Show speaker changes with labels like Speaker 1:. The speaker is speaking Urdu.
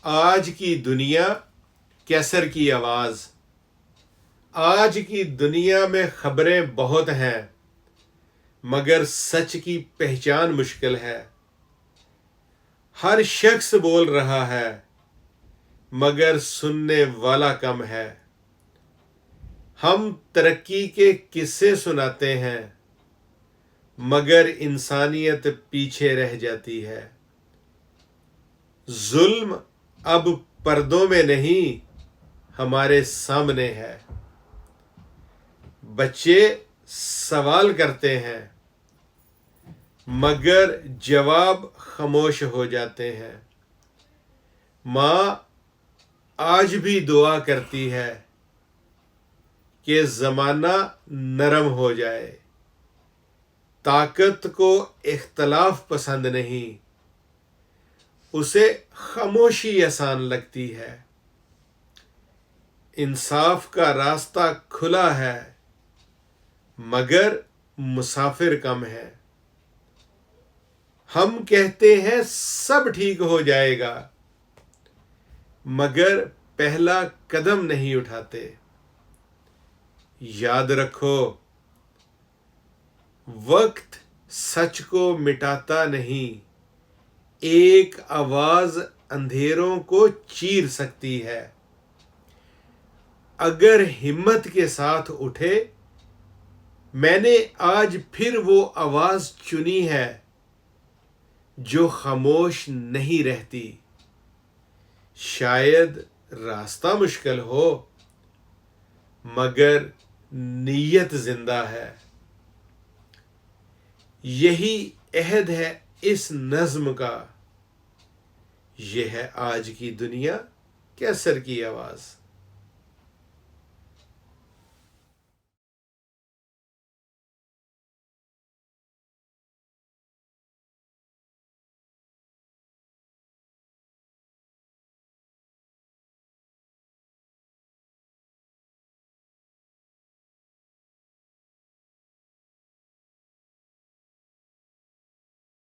Speaker 1: آج کی دنیا کیسر کی آواز۔ آج کی دنیا میں خبریں بہت ہیں مگر سچ کی پہچان مشکل ہے۔ ہر شخص بول رہا ہے مگر سننے والا کم ہے۔ ہم ترقی کے قصے سناتے ہیں مگر انسانیت پیچھے رہ جاتی ہے۔ ظلم اب پردوں میں نہیں ہمارے سامنے ہے۔ بچے سوال کرتے ہیں مگر جواب خاموش ہو جاتے ہیں۔ ماں آج بھی دعا کرتی ہے کہ زمانہ نرم ہو جائے۔ طاقت کو اختلاف پسند نہیں، اسے خاموشی آسان لگتی ہے۔ انصاف کا راستہ کھلا ہے مگر مسافر کم ہے۔ ہم کہتے ہیں سب ٹھیک ہو جائے گا مگر پہلا قدم نہیں اٹھاتے۔ یاد رکھو وقت سچ کو مٹاتا نہیں، ایک آواز اندھیروں کو چیر سکتی ہے۔ اگر ہمت کے ساتھ اٹھے، میں نے آج پھر وہ آواز چنی ہے جو خاموش نہیں رہتی۔ شاید راستہ مشکل ہو مگر نیت زندہ ہے۔ یہی عہد ہے اس نظم کا، یہ ہے آج کی دنیا کیسر کی آواز۔